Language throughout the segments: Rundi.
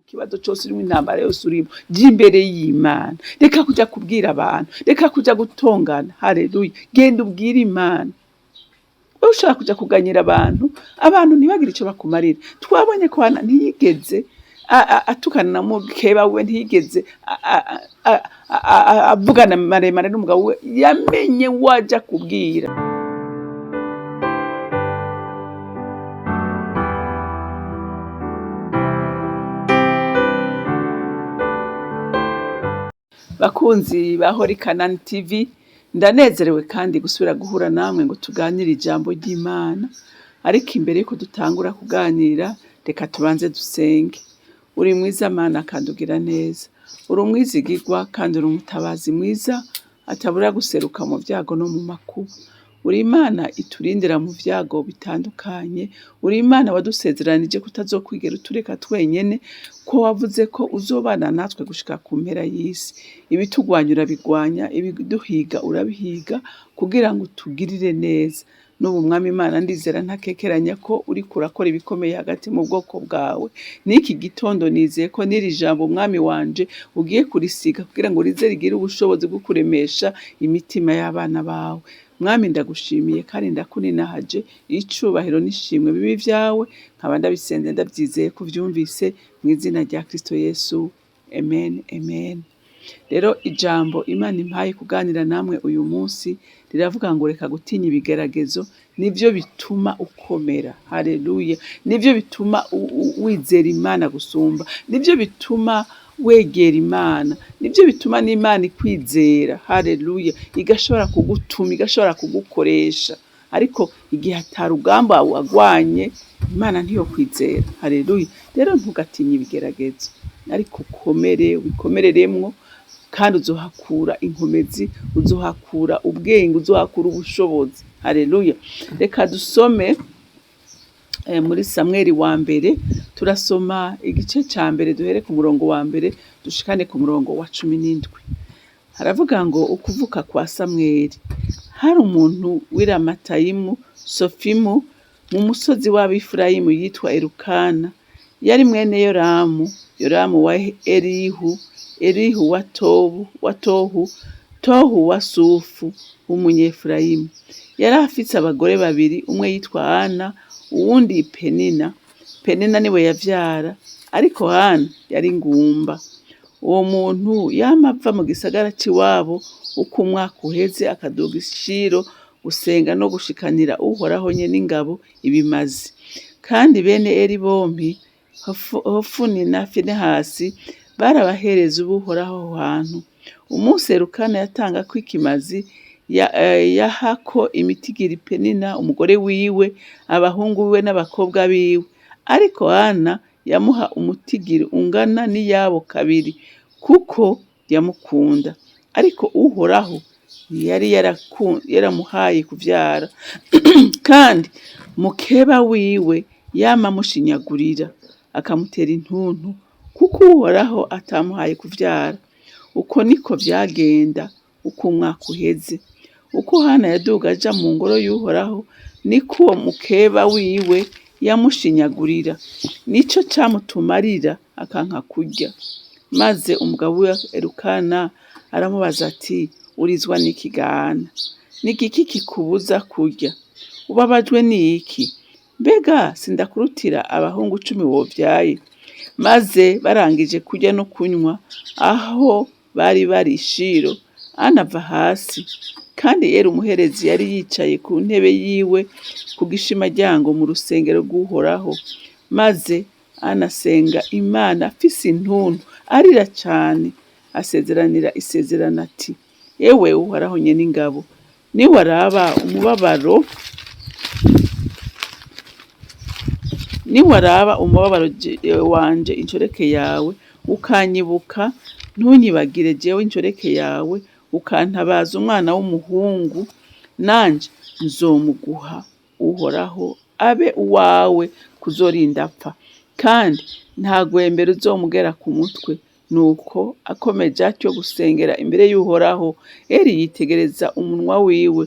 ikibazo cyose urimo, intambara yose urimo, jya imbere y'Imana. Reka kujya kubwira abantu, reka kujya gutongana. Haleluya. Genda ubwire Imana. Wowe ushaka kujya kuganyira abantu ntibagire icyo bakumarira. Twabonye ko Hana ntiyigeze atukana na mukeba we, ntiyigeze avugana maremare n'umugabo we, yamenye wajya kubwira. Bakunzi bahora CANAAN TV, ndanezerewe kandi gusubira guhura namwe ngo tuganire ijambo ry'Imana. Ariko imbere yuko dutangura kuganira, reka tubanze dusenge. Uri mwiza Mana kandi ugira neza, uri umwizigirwa kandi uri umutabazi mwiza atabura guseruka mu byago no mu makuba. Uri Imana iturindira mu byago bitandukanye, uri Imana wadusezeranije kutazokwigera utureka twenyene, ko wavuze ko uzobana natwe gushika ku mpera y'isi. Ibitugwanya urabigwanya, ibiduhiga urabihiga, kugira ngo tugirire neza. N'ubu Mwami Imana ndizera ntakekeranya ko uri kurakora ibikomeye hagati mu bwoko bwawe. N'iki gitondo nizeye ko n'iri jambo Mwami wanje ugiye kurisiga kugira ngo rize rigire ubushobozi bwo kuremesha imitima y'abana bawe. Mwami ndagushimiye kandi ndakuninahaje, icubahiro n'ishimwe bibi vyawe, nkaba ndabisenze ndabyizeye ko vyumvise mu izina rya Kristo Yesu. Amen, amen. Rero ijambo Imana impaye kuganira namwe uyu munsi riravuga ngo reka gutinya ibigeragezo, nivyo bituma ukomera. Haleluya. Nivyo bituma wizera Imana gusumba, nivyo bituma wegera Imana, nivyo bituma n'Imana ikwizera. Haleluya. Igashobora kugutuma, igashobora kugukoresha. Ariko igihe atarugamba wagwanye, Imana ntiyo kwizera. Haleluya. Rero ntugatinye ibigeragezo, ariko ukomere, wikomereremwo, kandi uzohakura inkomezi, uzohakura ubwenge, uzohakura ubushobozi. Haleluya. Reka dusome muri Samweli wa mbere, turasoma igice ca mbere, duhere ku murongo wa mbere dushikane ku murongo wa 17. Haravuga ngo ukuvuka kwa Samweli. Hari umuntu w'iramatayimu Sofimu mu musozi w'Abefurayimu yitwa Elukana, yari mwene Yoramu, Yoramu wa Elihu, Elihu wa Tohu, Tohu wa Sufu w'umunyefurayimu. Yari afise abagore babiri, umwe yitwa Hana, uwundi Penina. Penina niwe yavyara, ariko Hana yari ngumba. Uwo muntu yama ava mu gisagara c'iwabo uko umwaka uheze, akaduga ishiro gusenga no gushikanira Uhoraho nyene ingabo ibimazi. Kandi bene Eli bompi, Hofuni na Finehasi, barabahereza Uhoraho aho hantu. Umunsi Elukana yatanga ko ikimazi, yahako imitigiri Penina umugore wiwe, abahungu biwe n'abakobwa biwe. Ariko Hana yamuha umutigiri ungana n'iyabo kabiri, kuko yamukunda. Ariko Uhoraho yari yaramuhaye kuvyara. Kandi mukeba wiwe yama amushinyagurira, akamutera intuntu, kuko Uhoraho atamuhaye kuvyara. Uko niko vyagenda uko umwaka uheze. Uko Hana yaduga aja mu ngoro y'Uhoraho, niko uwo mukeba wiwe yamushinyagurira. Nico camutumarira akanka kurya. Maze umugabo wa Elukana aramubaza ati, urizwa n'iki Hana? N'igiki kikubuza kurya? Ubabajwe n'iki? Mbega sindakurutira abahungu 10 wovyaye? Maze barangije kurya no kunywa, aho bari ishiro, anava hasi. Kandi Eli umuherezi yari yicaye ku ntebe yiwe ku gishimaryango mu rusengero rw'Uhoraho. Maze anasenga Imana afise intuntu, arira cane, asezeranira isezerano ati, ewe Uhoraho nyene ingabo, niwaraba umubabaro wanje inshoreke yawe, ukanyibuka, ntunyibagire jewe inshoreke yawe, ukantabaza umwana w'umuhungu, nanje nzomuguha Uhoraho abe uwawe kuzorinda apfa, kandi nta gwembere uzomugera ku mutwe. Nuko akomeje atyo gusengera imbere y'Uhoraho, Eli yitegereza umunwa wiwe,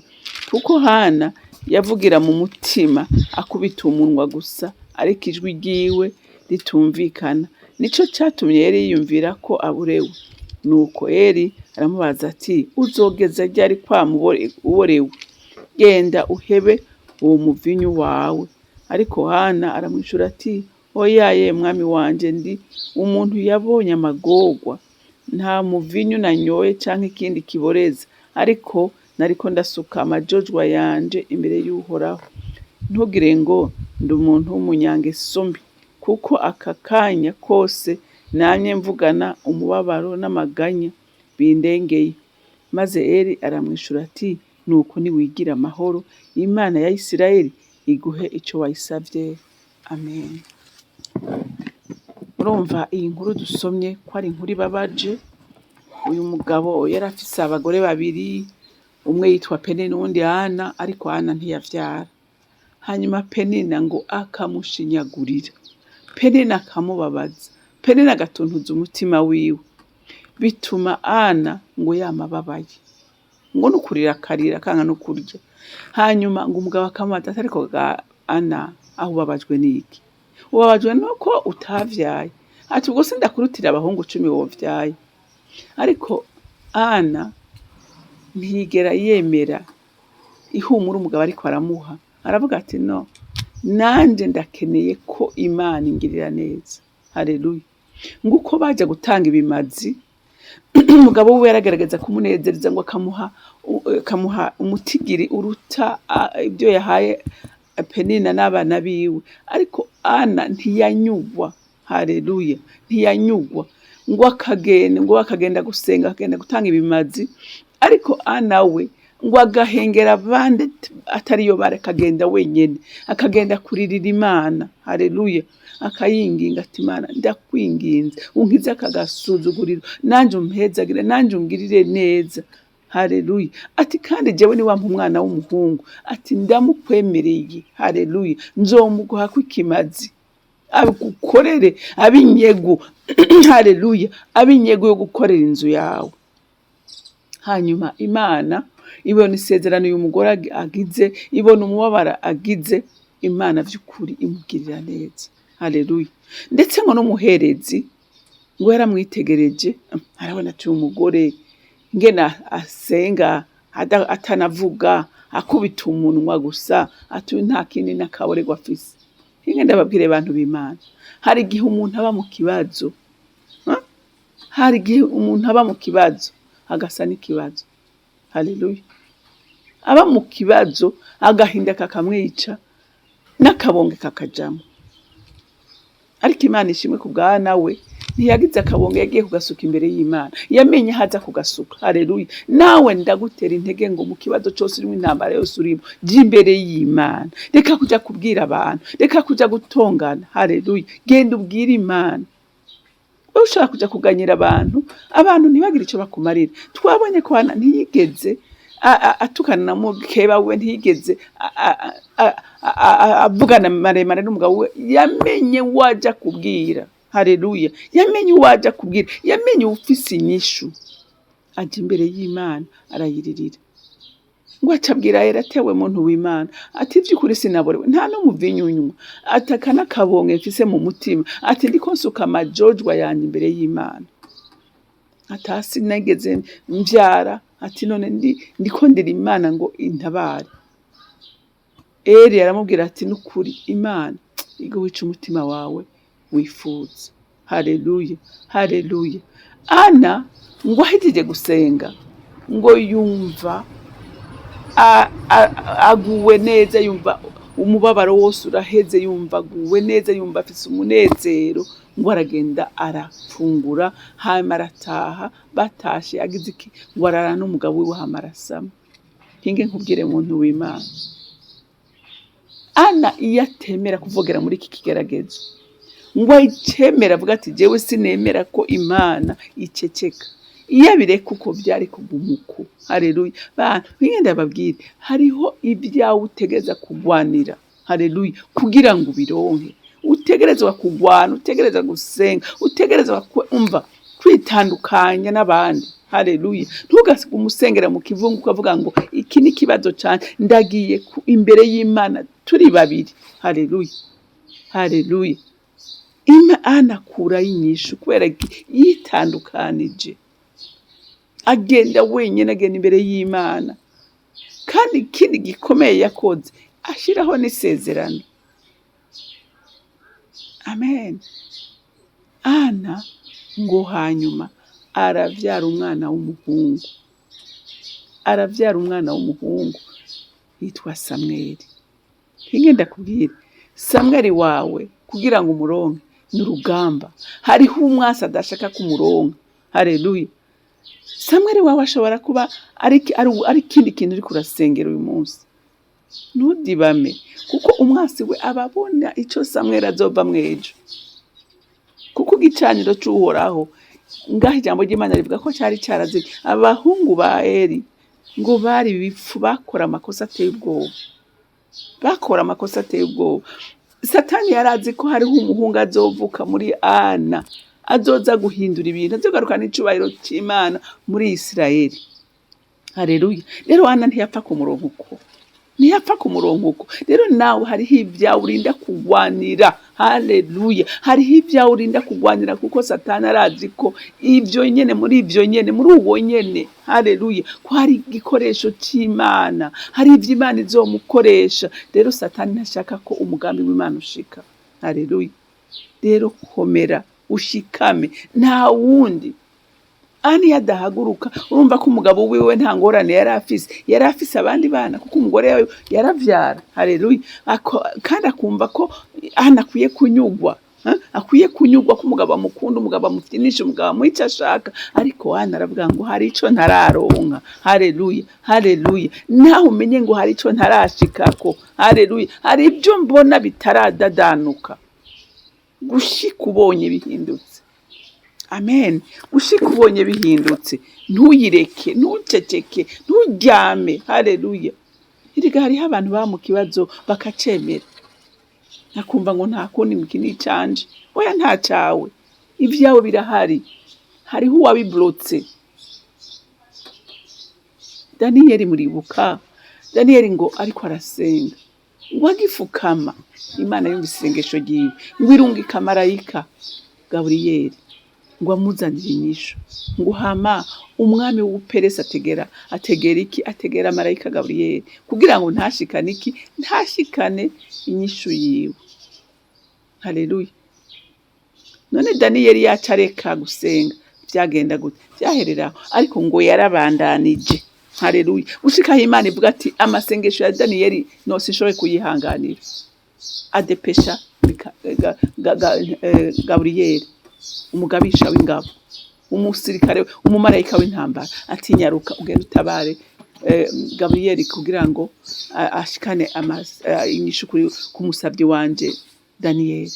kuko Hana yavugira mu mutima akubita umunwa gusa, ariko ijwi ryiwe ritumvikana. nico catumye Eli yiyumvira ko aburewe. Nuko Eli aramubaza ati uzogeza ryari uborewe? Genda uhebe uwo muvinyu wawe. Ariko Hana aramwishura ati oya mwami wanje, ndi umuntu yabonye amagorwa, nta muvinyu nanyoye canke ikindi kiboreza, ariko nariko ndasuka amajojwa yanje imbere y'Uhoraho. Ntugire ngo ndi umuntu w'umunyangeso mbi, kuko aka kanya kose namye mvugana umubabaro n'amaganya bindengeye. Maze Eli aramwishura ati nuko niwigira amahoro, Imana ya Isirayeli iguhe ico wayisavye. Amen. Urumva iyi nkuru dusomye ko ari inkuru ibabaje. Uyu mugabo yari afise abagore babiri, umwe yitwa Penina n'uwundi Hana, ariko Hana ntiyavyara. Hanyuma Penina ngo akamushinyagurira, Penina akamubabaza, Penina agatuntuza umutima wiwe, bituma Hana ngo yamababaye, ngo nukurira akarira kanka no kurya. Hanyuma ngo umugabo akamubaza ati ariko Hana, aho ubabajwe n'iki? Ubabajwe nuko utavyaye? Ati ubwo sindakurutira abahungu 10 wovyaye. Ariko Hana ntiyigera yemera ihumura umugabo ariko aramuha. Aravuga ati no, nanje ndakeneye ko Imana ingirira neza. Haleluya. Nguko baje gutanga ibimazi, umugabo we yaragerageza kumunezereza ngo akamuha umutigiri uruta ibyo yahaye Penina n'abana biwe, ariko Hana ntiyanyugwa. Haleluya. Ntiyanyugwa. Ngo akagenda gusenga, akagenda gutanga ibimazi, ariko Hana we ngo agahengera abandi atariyo barakagenda wenyene, akagenda kuririra Imana. Haleluya. Akayinginga ati Imana ndakwinginze unkize akagasuzuguriro, nanje umpezagire, nanje ungirire neza. Haleluya. Ati kandi jewe ni wampa umwana w'umuhungu, ati ndamukwemereye. Haleluya. Nzomuguha kw'ikimazi agukorere abinyegu. Haleluya. Abinyegu yo gukorera inzu yawe. Hanyuma Imana ibona isezerano uyu mugore agize, ibona umubabara agize, Imana vy'ukuri imugirira neza. Haleluya. Ndetse ngo n'umuherezi ngo yaramwitegereje, arabona ati umugore ngena asenga atanavuga, akubita umunwa gusa, ati nta kindi n'akaborego afise. Ingenda babwire abantu b'Imana, hari igihe umuntu aba mu kibazo, hari igihe umuntu aba mu kibazo agasa n'ikibazo. Haleluya. Aba mu kibazo agahinda kakamwica n'akabonge kakajamo. Ariko Imana ishimwe ku bwa nawe ntiyagize akabonge, yagiye kugasuka imbere y'Imana, yamenye haza kugasuka. Haleluya. Nawe ndagutera intege ngo mu kibazo cyose urimo, intambara yose urimo, jya imbere y'Imana. Reka kuja kubwira abantu, reka kuja gutongana. Haleluya. Genda ubwire Imana. Wowe ushaka kuja kuganyira abantu ntibagire icyo bakumarira. Twabonye ko Hana ntiyigeze atukana na mukeba we, ntiyigeze avugana maremare n'umugabo we. Yamenye waja kubwira. Haleluya. Yamenye waja kubwira, yamenye ufise inyishu, aje imbere y'Imana arayiririra. Ngo acabwira yaratewe muntu w'Imana ati vy'ukuri sinaborewe, nta no muvinyunywa, atakana kabonge mfise mu mutima, ati ndiko nsuka amajojwa yanje imbere y'Imana, atasi nageze mvyara, ati none ndiko ndira Imana ngo intabare. Eli aramubwira ati nukuri Imana igo wica umutima wawe wifuza. Haleluya. Haleluya. Hana ngo ahejeje gusenga ngo yumva aguwe neza, yumva umubabaro wose uraheze, yumva aguwe neza, yumva afise umunezero. Ngo aragenda arafungura, hama arataha. Batashe agize iki? Ngo arara n'umugabo wiwe, hama arasama. Hinge nkubwire muntu w'Imana, Hana iyo atemera kuvogera muri iki kigeragezo, ngo ayicemera avuga ati jewe sinemera ko Imana iceceka, iyo abireka uko byari kugumuko. Haleluya. Bantu bigenda babwire, hariho ibyawe utegereza kugwanira. Haleluya. Kugira ngo bironke, utegerezwa kugwana, utegereza gusenga, utegereza umva kwitandukanya n'abandi. Haleluya. Ntugasiga umusengera mu kivungu ukavuga ngo iki ni kibazo cyane, ndagiye imbere y'Imana turi babiri. Haleluya. Haleluya. Imana akuraho inyishu kubera yitandukanije, agenda wenyine, agenda imbere y'Imana. Kandi ikindi gikomeye yakoze, ashiraho n'isezerano. Amen. Ana ngo hanyuma aravyara umwana w'umuhungu, yitwa Samweli. Ngenda kubwira, Samweli wawe kugira ngo umuronke ni urugamba. Hariho umwasi adashaka kumuronka. Haleluya. Samweli wawe ashobora kuba ari ikindi kintu uri kurasengera uyu munsi. Ntudibame, kuko umwasi we ababona ico Samweli azova mwejo. Kuko igicaniro c'Uhoraho ngaho ijambo ry'Imana rivuga ko cyari cyarazira. Abahungu ba Eli ngo bari bipfu, bakora amakosa ateye ubwoba. Satani yarazi ko hariho umuhungu azovuka muri Ana, azoza guhindura ibintu, azogarukana icubahiro c'Imana muri Isirayeli. Haleluya. Rero Ana ntiyapfa kumuronka uko. Rero nawe hariho ibyawe urinda kugwanira. Haleluya. Hariho ibyawe urinda kugwanira, kuko Satani arazi ko muri uwo nyene, haleluya, ko hari igikoresho c'Imana, hari ivyo Imana izomukoresha. Rero Satani ntashaka ko umugambi w'Imana ushika. Haleluya. Rero komera, ushikame, nta wundi. Ani yadahaguruka, urumva ko umugabo wiwe nta ngorane yari afise abandi bana, kuko umugore yawe yaravyara. Haleluya. Kandi akumva ko Ana akwiye kunyugwa ko umugabo amukunda, umugabo amufitinisha, umugabo amuha ashaka. Ariko Ana aravuga ngo hari ico ntararonka. Haleluya. Naho umenye ngo hari ico ntarashikako. Haleluya. Hari ibyo mbona bitaradadanuka, gushika ubonye bihindutse. Amen. Gushika ubonye bihindutse, ntuyireke, ntuceceke, nturyame. Haleluya. Iriga hariho abantu ba mu kibazo bakacemera, nakumva ngo nta kundi mukini canje. Oya, nta cawe, ivyawe birahari. Hariho uwabiblotse. Daniyeli muribuka, Daniyeli ngo ariko arasenga, wagifukama, Imana yumva isengesho ryiwe, ngo irungika marayika Gaburiyeli ngo amuzanire inyishu. Ngo hama umwami w'Ubuperesi ategera marayika Gaburiyeli kugira ngo ntashikane inyishu yiwe. Haleluya. None Daniyeli yacareka gusenga, byagenda gute? Byahereraho. Ariko ngo yarabandanije. Haleluya. Ushikaho Imana ivuga ati amasengesho ya Daniyeli no sinshobora kuyihanganira. Adepesha Gaburiyeli, umugabisha w'ingabo, umusirikare, umumarayika w'intambara, ati nyaruka ugenda utabare Gaburiyeli kugira ngo ashikane inyishu ku musabyi wanje Daniyeli.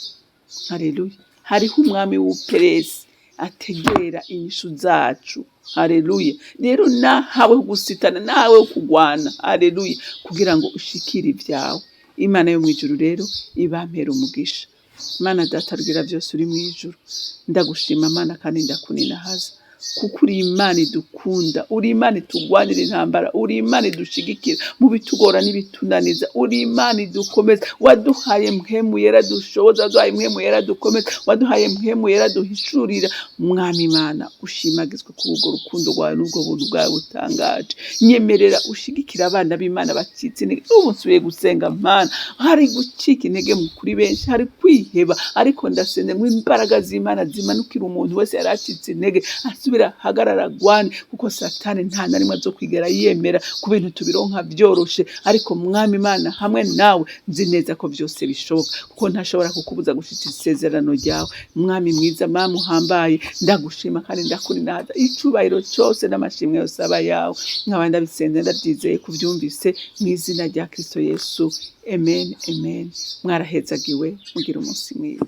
Haleluya. Hariho umwami w'Ubuperesi ategera inyishu zacu. Haleluya. Rero nahawe gusitana, nahawe kugwana. Haleluya. Kugira ngo ushikire ibyawe. Imana yo mwijuru rero ibampera umugisha. Mana data rugira byose uri mwijuru, ndagushima Mana kandi ndakuninahaza, kuko uri Imana idukunda, uri Imana itugwanira intambara, uri Imana idushigikira mu bitugora n'ibitunaniza, uri Imana idukomeza. Waduhaye mpwemu yera dushoboza, waduhaye mpwemu yera dukomeza, waduhaye mpwemu yera duhishurira. Mwami Imana ushimagizwe ku ubwo rukundo rwawe n'ubwo buntu bwawe butangaje. Nyemerera ushigikira abana b'Imana bacitse intege. Ubu nsubiye gusenga Mana, hari gucika intege mu kuri benshi, hari kwiheba, ariko ndasenze mu imbaraga z'Imana zimanukira umuntu wese yaracitse intege, asubira hagarara gwane, kuko Satani nta na rimwe zo kwigera yemera ku bintu tubironka byoroshe. Ariko Mwami Imana hamwe nawe nzi neza ko byose bishoboka, kuko ntashobora kukubuza gushitsa isezerano ryawe. Mwami mwiza, Mama uhambaye, ndagushima kandi ndakuninahaza. Icubahiro cyose n'amashimwe yose aba yawe. Nkaba ndabisenze ndabyizeye kubyumvise mu izina rya Kristo Yesu. Amen. Mwarahezagiwe, mugira umunsi mwiza.